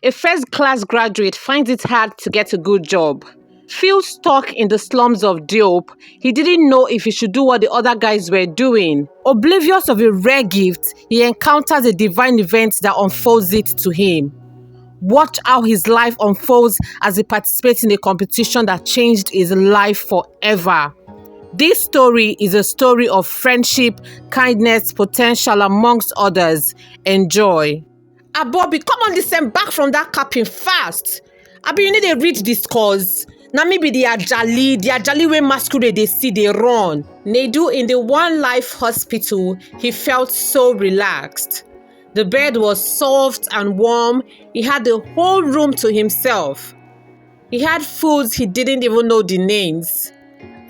A first-class graduate finds it hard to get a good job. Feels stuck in the slums of Diop. He didn't know if he should do what the other guys were doing. Oblivious of a rare gift, he encounters a divine event that unfolds it to him. Watch how his life unfolds as he participates in a competition that changed his life forever. This story is a story of friendship, kindness, potential, amongst others. Enjoy. Bobby, come on, listen back from that capping fast. Abi, you need to read this cause. Now maybe the Ajali wey masquerade they see they run. Nedu in the One Life hospital, he felt so relaxed. The bed was soft and warm. He had the whole room to himself. He had foods he didn't even know the names.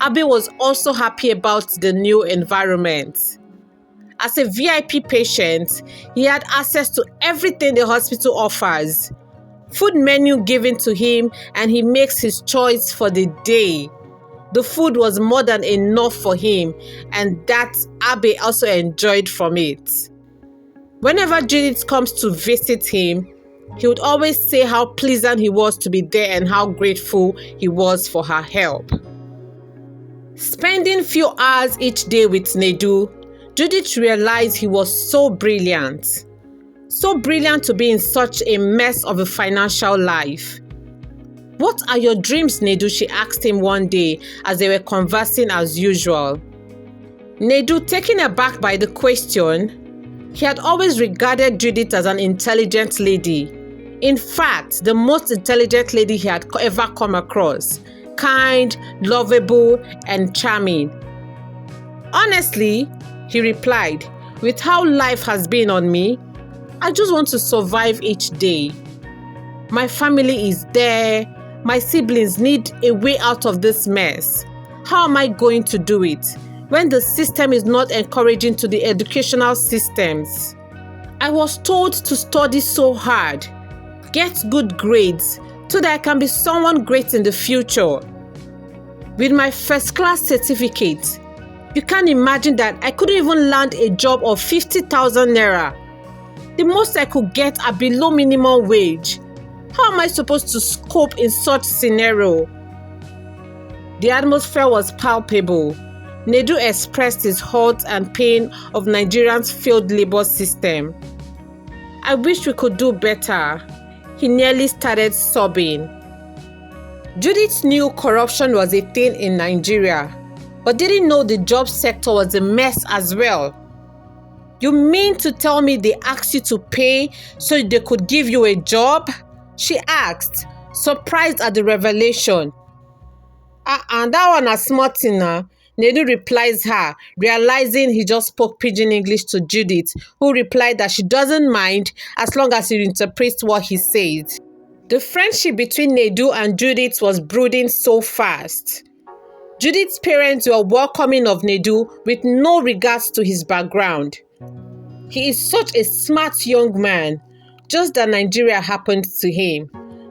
Abi was also happy about the new environment. As a VIP patient, he had access to everything the hospital offers. Food menu given to him, and he makes his choice for the day. The food was more than enough for him, and that Abi also enjoyed from it. Whenever Judith comes to visit him, he would always say how pleasant he was to be there and how grateful he was for her help. Spending few hours each day with Nedu, Judith realized he was so brilliant. So brilliant to be in such a mess of a financial life. What are your dreams, Nedu? She asked him one day as they were conversing as usual. Nedu, taken aback by the question, he had always regarded Judith as an intelligent lady. In fact, the most intelligent lady he had ever come across. Kind, lovable, and charming. Honestly, he replied, with how life has been on me, I just want to survive each day. My family is there. My siblings need a way out of this mess. How am I going to do it when the system is not encouraging to the educational systems? I was told to study so hard, get good grades, so that I can be someone great in the future. With my first-class certificate, you can't imagine that I couldn't even land a job of 50,000 naira. The most I could get are below minimum wage. How am I supposed to cope in such scenario? The atmosphere was palpable. Nedu expressed his hurt and pain of Nigerians' failed labor system. I wish we could do better. He nearly started sobbing. Judith knew corruption was a thing in Nigeria, but didn't know the job sector was a mess as well. You mean to tell me they asked you to pay so they could give you a job? She asked, surprised at the revelation. And that one a smart thing now. Nedu replies her, realizing he just spoke Pidgin English to Judith, who replied that she doesn't mind as long as he interprets what he said. The friendship between Nedu and Judith was brooding so fast. Judith's parents were welcoming of Nedu with no regards to his background. He is such a smart young man, just that Nigeria happened to him,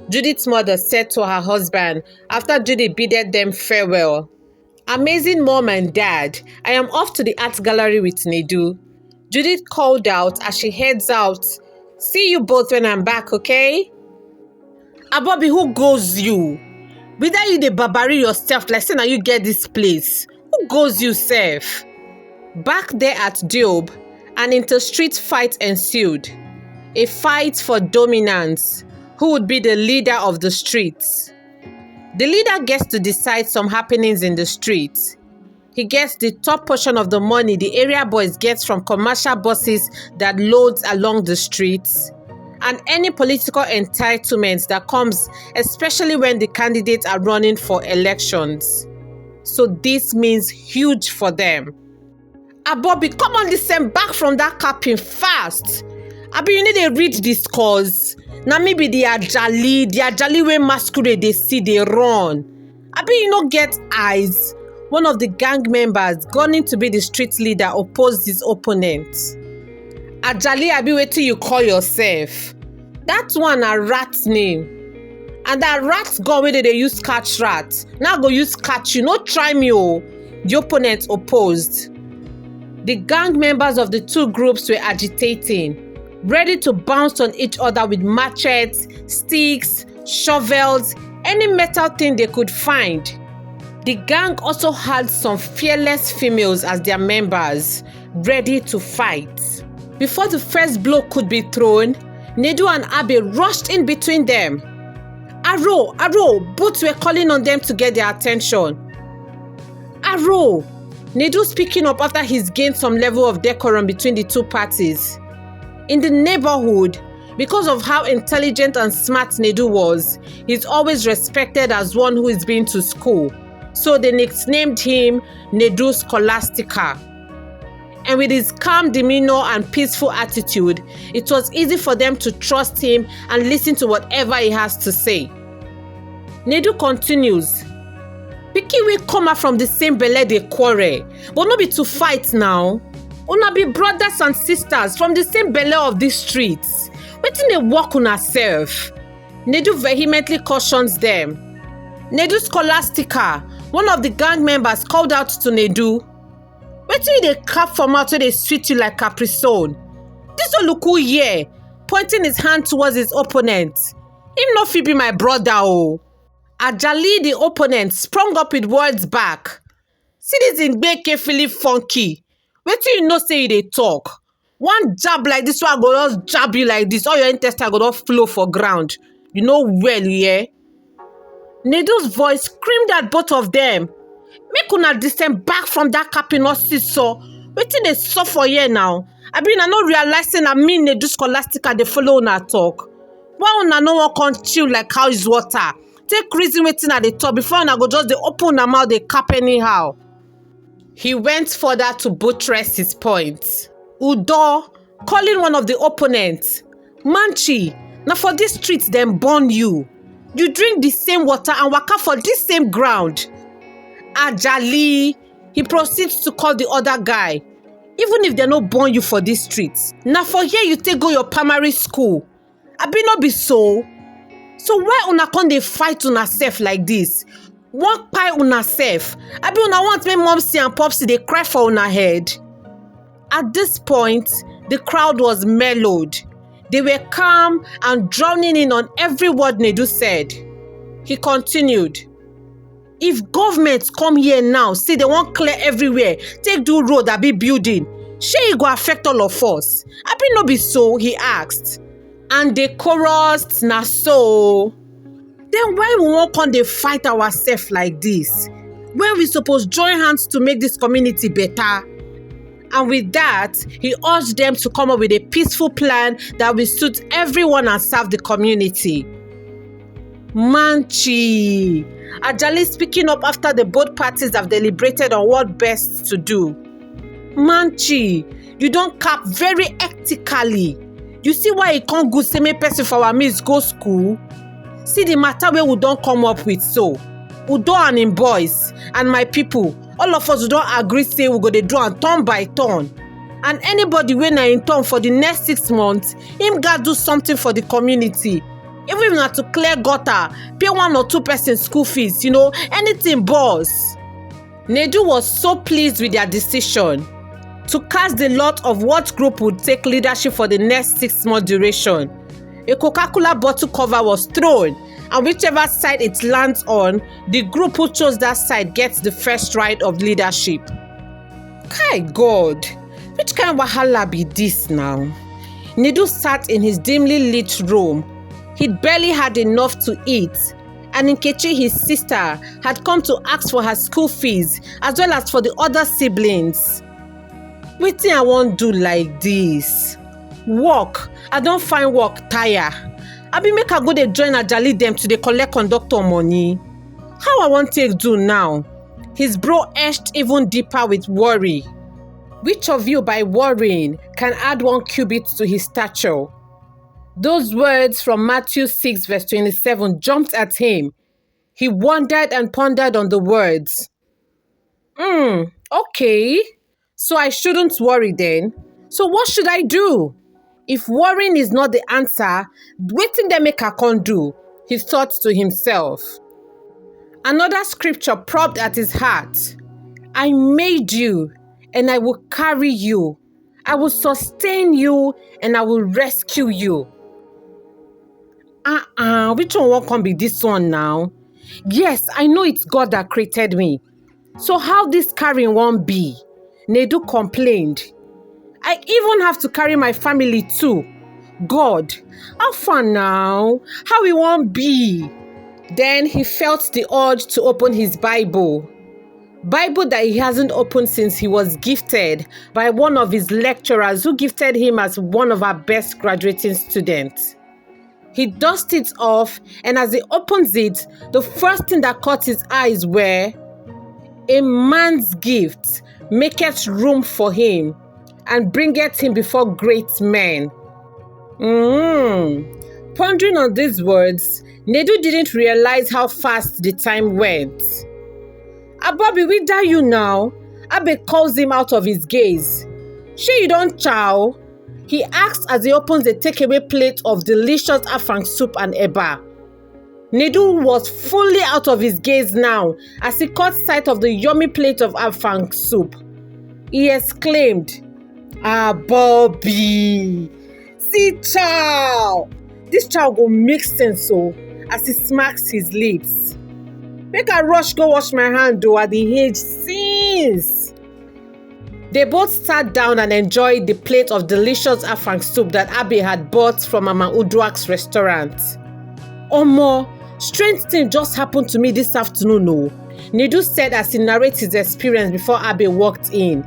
Judith's mother said to her husband after Judith bidded them farewell. Amazing mom and dad, I am off to the art gallery with Nedu. Judith called out as she heads out. See you both when I'm back, okay? Bobby, who goes you? Whether you the barbary yourself, like say now you get this place. Who goes you, Seth? Back there at Diop, an inter-street fight ensued. A fight for dominance. Who would be the leader of the streets? The leader gets to decide some happenings in the streets. He gets the top portion of the money the area boys get from commercial buses that loads along the streets, and any political entitlements that comes, especially when the candidates are running for elections. So this means huge for them. Bobby, come on, listen back from that capping fast. Abi, you need to read this cause. Now maybe the Ajali wey masquerade they see they run. Abi, you no get eyes. One of the gang members, gunning to be the street leader, opposed his opponent. Ajali, Abi, wait till you call yourself. That one a rat name. And that rat gun where they use catch rat. Now go use catch you. No try me, oh. The opponent opposed. The gang members of the two groups were agitating. ready to bounce on each other with machetes, sticks, shovels, any metal thing they could find. The gang also had some fearless females as their members, ready to fight. Before the first blow could be thrown, Nedu and Abe rushed in between them. Aro, Aro, both were calling on them to get their attention. Aro, Nedu speaking up after he's gained some level of decorum between the two parties. In the neighborhood, because of how intelligent and smart Nedu was, he's always respected as one who is been to school. So they nicknamed him Nedu Scholastica. And with his calm demeanor and peaceful attitude, it was easy for them to trust him and listen to whatever he has to say. Nedu continues, Pikin we come out from the same belle dey quarrel, but no be to fight now. Una be brothers and sisters from the same belle of these streets. Wetin dey work una sef? Nedu vehemently cautions them. Nedu Scholastica, one of the gang members, called out to Nedu, wetin you dey cap for mouth wey dey sweet you like capricone? Dis oluku here, pointing his hand towards his opponent. Him no fit be my brother o. Ajali, the opponent, sprung up with words back. See this Ngbeke feeling funky. Wetin you know say you dey talk? One jab like this one go just jab you like this, all your intestine go just flow for ground. You know well, yeah? Nedu's voice screamed at both of them. Make una descend back from that capping or seesaw. Wetin dey sup for here now? I mean, I no realizing I mean Nedu Scholastica dey follow una talk. Why una no wan come chill like cow is water? Take reason wetin I dey talk before una go just dey open una mouth dey cap anyhow. He went further to buttress his point. Udo, calling one of the opponents, Manchi, na for dis streets dem born you. You drink the same water and waka for this same ground. Ajali, he proceeds to call the other guy. Even if they no born you for these streets, na for here you take go your primary school. Abi no be so? So why una come dey fight una sef like this? One pie una sef? Abi una want make momsy and popsy dey cry for una head? At this point, the crowd was mellowed. They were calm and drowning in on every word Nedu said. He continued, if government come here now, say they wan clear everywhere, take do road abi building, shey e go affect all of us? Abi no be so? He asked. And they chorused, na so. Then why we wan come dey fight ourselves like this, when we suppose join hands to make this community better? And with that, he urged them to come up with a peaceful plan that will suit everyone and serve the community. Manchi, Ajali speaking up after the both parties have deliberated on what best to do. Manchi, you don't cap very ethically. You see why it can't good say make person for our midst go school? See the matter where we don't come up with so. Udo and him boys and my people, all of us don't agree say we go dey do am turn by turn. And anybody wey na in turn for the next 6 months, him got do something for the community. Even if not to clear gutter, pay 1 or 2 persons school fees, anything boss. Nedu was so pleased with their decision to cast the lot of what group would take leadership for the next 6-month duration. A Coca-Cola bottle cover was thrown, and whichever side it lands on, the group who chose that side gets the first right of leadership. Kai God, which kind of wahala be this now? Nedu sat in his dimly lit room. He'd barely had enough to eat, and Nkechi, his sister, had come to ask for her school fees as well as for the other siblings. Wetin I wan do like this? Work, I don't find work tire. Abi make I go dey join Ajali dem to dey collect conductor money. How I wan take do now? His bro etched even deeper with worry. Which of you by worrying can add 1 cubit to his stature? Those words from Matthew 6 verse 27 jumped at him. He wondered and pondered on the words. Okay. So I shouldn't worry then. So what should I do? If worrying is not the answer, wetin dem make I come do? He thought to himself. Another scripture propped at his heart. I made you, and I will carry you. I will sustain you and I will rescue you. Which one won't come be this one now? Yes, I know it's God that created me. So how this carrying won't be? Nedu complained. I even have to carry my family too. God, how far now? How it won't be? Then he felt the urge to open his Bible that he hasn't opened since he was gifted by one of his lecturers who gifted him as one of our best graduating students. He dusted it off, and as he opens it, the first thing that caught his eyes were, "A man's gift maketh room for him, and bringeth him before great men." Pondering on these words, Nedu didn't realize how fast the time went. "Bobby, we die you now." Abe calls him out of his gaze. "Sure you don't chow?" he asks as he opens a takeaway plate of delicious afang soup and eba. Nedu was fully out of his gaze now as he caught sight of the yummy plate of afang soup. He exclaimed, Bobby, see chow! This chow go make sense so as he smacks his lips. Make I rush go wash my hand though at the age since. They both sat down and enjoyed the plate of delicious afang soup that Abe had bought from Mama Uduak's restaurant. Omo, strange thing just happened to me this afternoon, no? Nedu said as he narrated his experience before Abe walked in.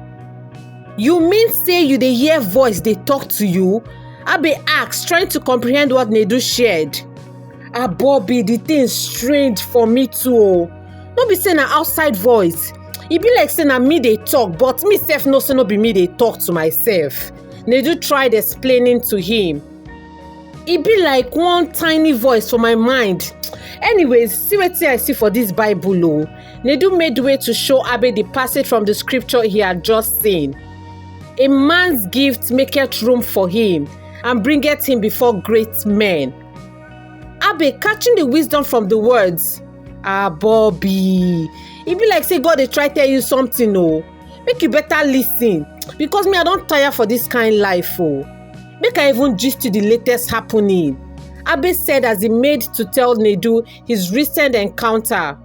"You mean say you dey hear voice they talk to you?" Abe asked, trying to comprehend what Nedu shared. Bobby, the thing strange for me too. No be saying an outside voice. E be like saying na me they talk, but me sef no say no be me they talk to myself. Nedu tried explaining to him. E be like one tiny voice for my mind. Anyways, see what I see for this Bible. Oh. Nedu made way to show Abe the passage from the scripture he had just seen. "A man's gift maketh room for him, and bringeth him before great men." Abe, catching the wisdom from the words, Bobby, e be like say God dey try tell you something, oh. Make you better listen, because me I don tire for this kind life, oh. Make I even gist you the latest happening. Abe said as he made to tell Nedu his recent encounter.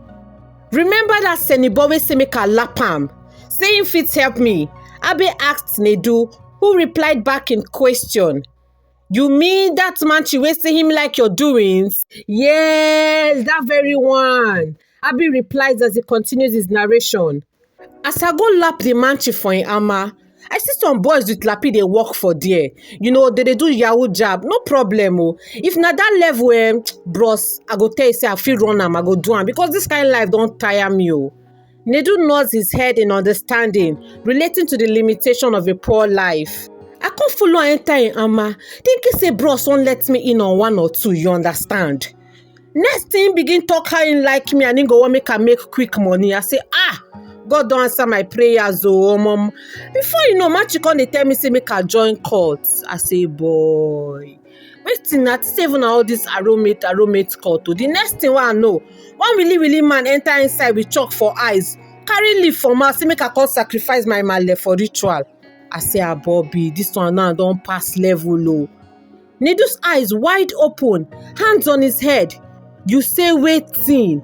"Remember that Senibo wey say make I lap am? Say him fit help me?" Abe asked Nedu, who replied back in question. "You mean that manchi wey say him like your doings?" "Yes, that very one," Abe replies as he continues his narration. "As I go lap the manchi for him ama, I see some boys with lappy they work for there. You know, they do yahoo job, no problem. Oh. If na that level, bros, I go tell you say I feel run am, I go do am because this kind of life don't tire me. Oh. Nedu nods his head in understanding, relating to the limitation of a poor life. "I can't follow enter in ama. Think he say bros won't let me in on one or two, you understand? Next thing begin talk how he like me and he go want make I make quick money. I say, God don't answer my prayers, oh, mom. Before you know, Machikon they tell me say make I join courts. I say, boy, waiting at 7 all this aromate court. The next thing I know, one really man enter inside with chalk for eyes, carry leaf for mouth, say make I call sacrifice my male for ritual. I say, Bobby, this one now don't pass level low. Nedu's eyes wide open, hands on his head. You say waiting.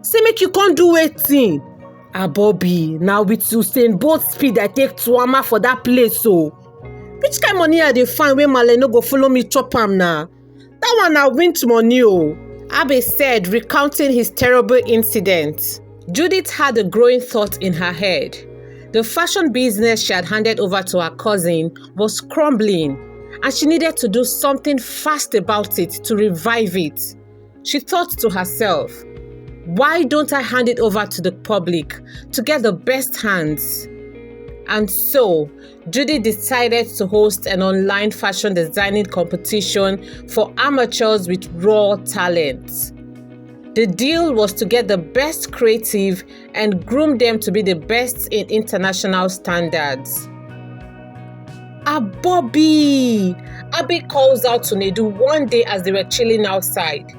Say make you can't do waiting. Bobby, now with Usain Bolt speed I take to Ama for that place, so. Which kind of money are they find when Male no go follow me chop am now? That one I win money, oh. Abe said, recounting his terrible incident. Judith had a growing thought in her head. The fashion business she had handed over to her cousin was crumbling, and she needed to do something fast about it to revive it. She thought to herself, why don't I hand it over to the public to get the best hands? And so, Judy decided to host an online fashion designing competition for amateurs with raw talent. The deal was to get the best creative and groom them to be the best in international standards. Bobby! Abe calls out to Nedu one day as they were chilling outside.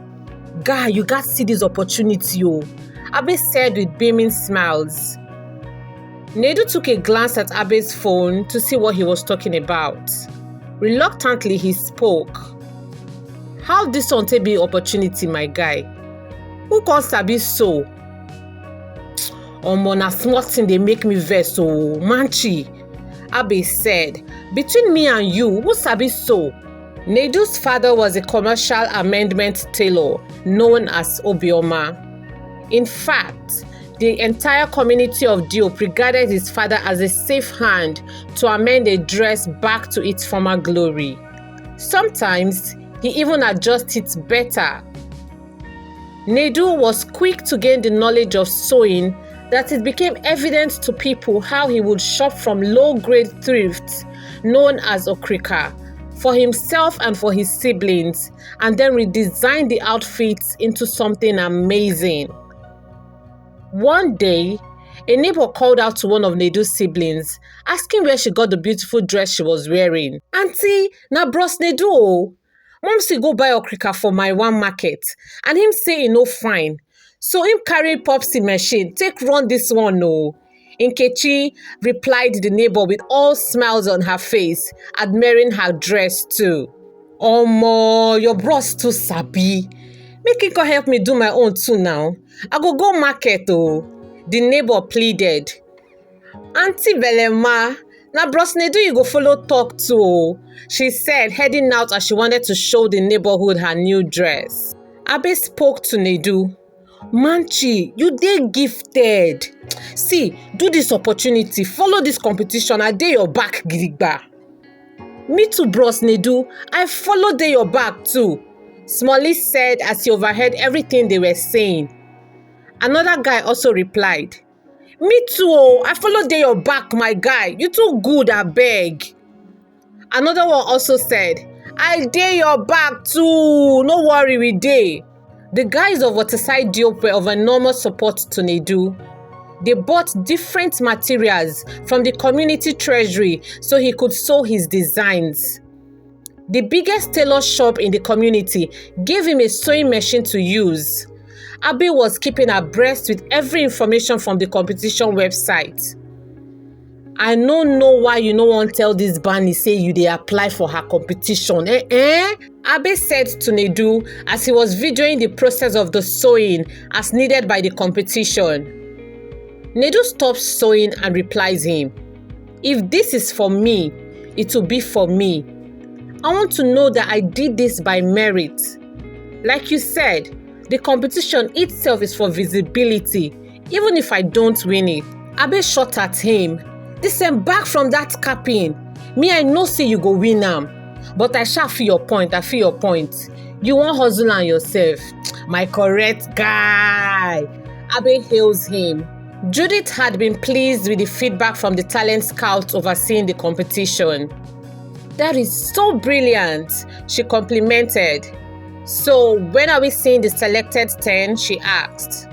Guy, you got to see this opportunity, oh. Abe said with beaming smiles. Nedu took a glance at Abe's phone to see what he was talking about. Reluctantly, he spoke. How this one take be opportunity, my guy? Who calls Sabi so? Omo, na small thing they make me vex oh, manchi. Abe said, between me and you, who Sabi so? Nedu's father was a commercial amendment tailor known as Obioma. In fact, the entire community of Diop regarded his father as a safe hand to amend a dress back to its former glory. Sometimes, he even adjusts it better. Nedu was quick to gain the knowledge of sewing that it became evident to people how he would shop from low-grade thrifts known as okrika for himself and for his siblings and then redesign the outfits into something amazing. One day, a neighbor called out to one of Nedu's siblings, asking where she got the beautiful dress she was wearing. Auntie, na bros Nedu o. Mom say go buy okrika for my one market, and him say e no fine. So him carry popsy machine, take run this one o. Nkechi replied the neighbor with all smiles on her face, admiring her dress too. Omo, your bros too sabi. Make him come help me do my own too now. I go market oh. The neighbor pleaded. Auntie Belema, na bros Nedu you go follow talk to oh, she said, heading out as she wanted to show the neighborhood her new dress. Abe spoke to Nedu. Manchi, you dey gifted. See, do this opportunity, follow this competition, I dey your back gidigba. Me too, bros Nedu, I follow dey your back too, Smalley said as he overheard everything they were saying. Another guy also replied, me too, oh, I follow dey your back, my guy. You too good, I beg. Another one also said, I dey your back too. No worry, we dey. The guys of Waterside Diop were of enormous support to Nedu. They bought different materials from the community treasury so he could sew his designs. The biggest tailor shop in the community gave him a sewing machine to use. Abe was keeping abreast with every information from the competition website. I no know why you no wan tell this Bunny say you dey apply for her competition, Abe said to Nedu as he was videoing the process of the sewing as needed by the competition. Nedu stops sewing and replies him, if this is for me, it will be for me. I want to know that I did this by merit. Like you said, the competition itself is for visibility, even if I don't win it. Abe shot at him. Disembark from that capping. Me, I know say you go win am. But I shall feel your point, You won't hustle on yourself. My correct guy. Abe hails him. Judith had been pleased with the feedback from the talent scouts overseeing the competition. That is so brilliant, she complimented. So, when are we seeing the selected 10? She asked.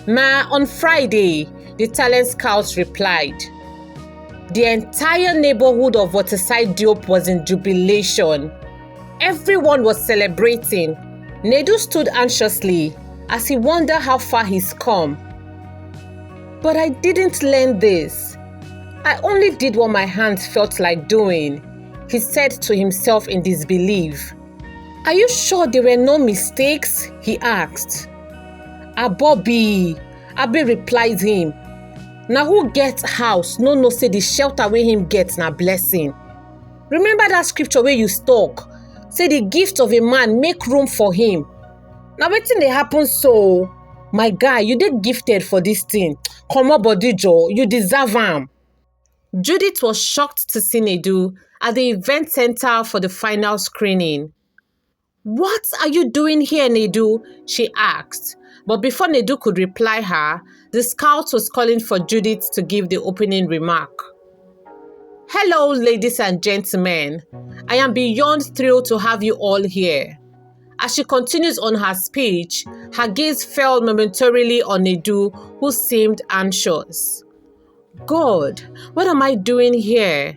On Friday, the talent scouts replied. The entire neighborhood of Waterside Diop was in jubilation. Everyone was celebrating. Nedu stood anxiously as he wondered how far he's come. But I didn't learn this. I only did what my hands felt like doing, he said to himself in disbelief. Are you sure there were no mistakes? He asked. Bobby, Abe replied him. Now who gets house no say the shelter where him gets na blessing. Remember that scripture where you talk, say the gift of a man make room for him. Now wetin dey happen so? My guy, you did gifted for this thing. Come on, body Joe, you deserve am. Judith was shocked to see Nedu at the event center for the final screening. What are you doing here, Nedu? She asked. But before Nedu could reply her, the scout was calling for Judith to give the opening remark. Hello, ladies and gentlemen. I am beyond thrilled to have you all here. As she continues on her speech, her gaze fell momentarily on Nedu, who seemed anxious. God, what am I doing here?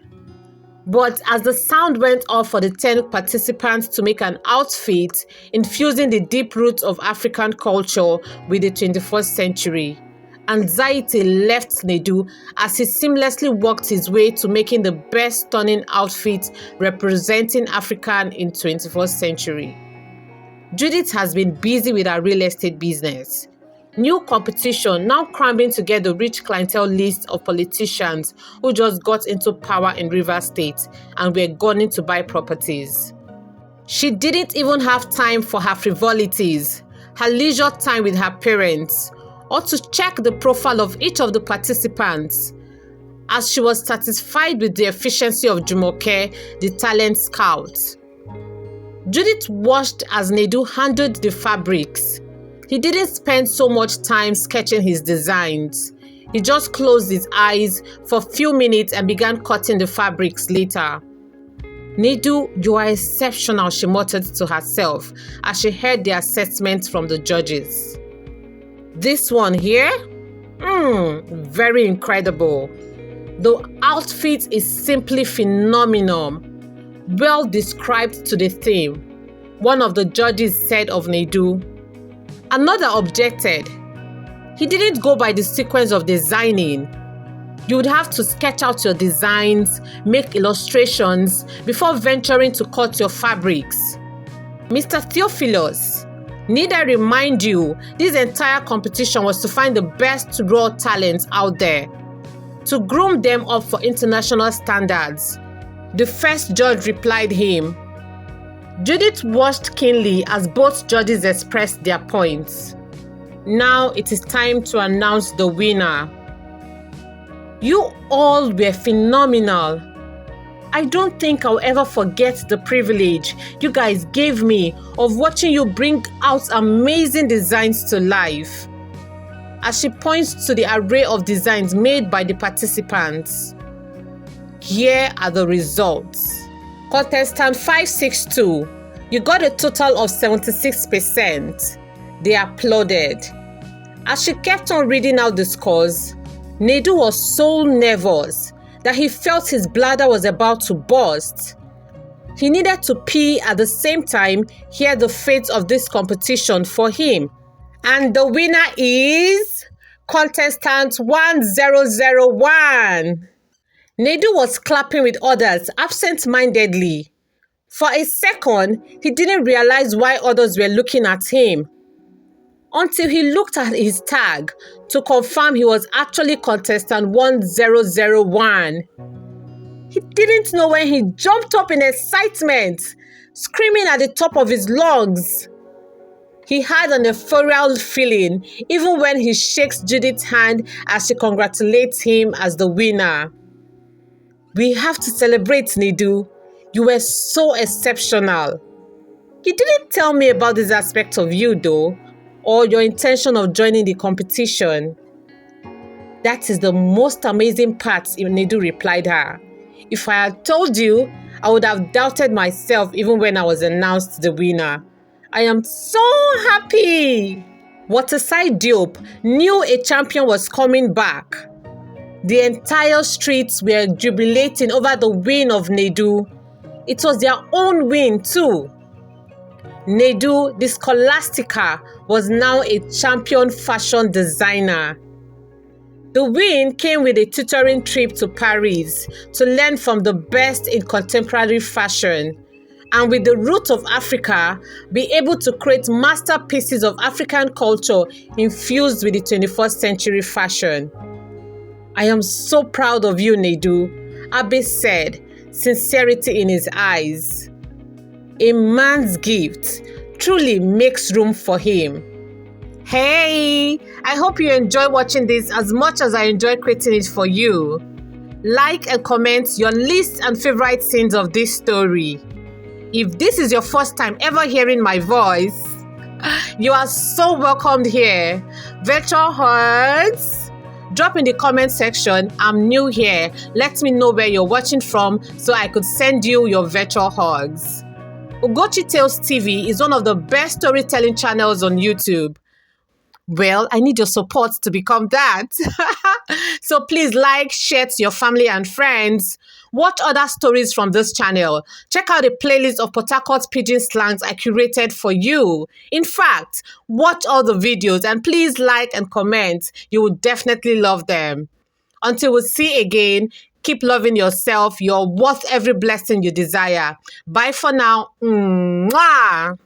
But as the sound went off for the 10 participants to make an outfit, infusing the deep roots of African culture with the 21st century, Anxiety left Nedu as he seamlessly worked his way to making the best stunning outfit representing African in 21st century. Judith has been busy with her real estate business. New competition now cramming together the rich clientele list of politicians who just got into power in Rivers State and were gunning to buy properties. She didn't even have time for her frivolities, her leisure time with her parents, or to check the profile of each of the participants, as she was satisfied with the efficiency of Jumoke, the talent scout. Judith watched as Nedu handled the fabrics. He didn't spend so much time sketching his designs. He just closed his eyes for a few minutes and began cutting the fabrics later. Nedu, you are exceptional, she muttered to herself as she heard the assessment from the judges. This one here? Very incredible. The outfit is simply phenomenal. Well described to the theme, one of the judges said of Nedu. Another objected. He didn't go by the sequence of designing. You would have to sketch out your designs, make illustrations before venturing to cut your fabrics. Mr. Theophilus, need I remind you, this entire competition was to find the best raw talents out there, to groom them up for international standards. The first judge replied him. Judith watched keenly as both judges expressed their points. Now it is time to announce the winner. You all were phenomenal. I don't think I'll ever forget the privilege you guys gave me of watching you bring out amazing designs to life. As she points to the array of designs made by the participants. Here are the results. Contestant 562, you got a total of 76%. They applauded. As she kept on reading out the scores, Nedu was so nervous that he felt his bladder was about to burst. He needed to pee at the same time hear the fate of this competition for him. And the winner is contestant 1001. Nedu was clapping with others absent-mindedly. For a second, he didn't realize why others were looking at him, until he looked at his tag to confirm he was actually contestant 1001. He didn't know when he jumped up in excitement, screaming at the top of his lungs. He had an ethereal feeling even when he shakes Judith's hand as she congratulates him as the winner. We have to celebrate, Nedu. You were so exceptional. You didn't tell me about this aspect of you though, or your intention of joining the competition. That is the most amazing part, Nedu replied her. If I had told you, I would have doubted myself even when I was announced the winner. I am so happy. Waterside Diop knew a champion was coming back. The entire streets were jubilating over the win of Nedu. It was their own win too. Nedu, the Scholastica, was now a champion fashion designer. The win came with a tutoring trip to Paris to learn from the best in contemporary fashion, and with the root of Africa, be able to create masterpieces of African culture infused with the 21st century fashion. I am so proud of you, Nedu, Abe said, sincerity in his eyes. A man's gift truly makes room for him. Hey, I hope you enjoy watching this as much as I enjoy creating it for you. Like and comment your least and favorite scenes of this story. If this is your first time ever hearing my voice, you are so welcomed here. Virtual hugs. Drop in the comment section, I'm new here. Let me know where you're watching from so I could send you your virtual hugs. Ugochi Tales TV is one of the best storytelling channels on YouTube. Well, I need your support to become that. So please like, share to your family and friends. Watch other stories from this channel. Check out the playlist of Port Harcourt Pidgin slangs I curated for you. In fact, watch all the videos and please like and comment. You will definitely love them. Until we see again, keep loving yourself. You're worth every blessing you desire. Bye for now. Mwah!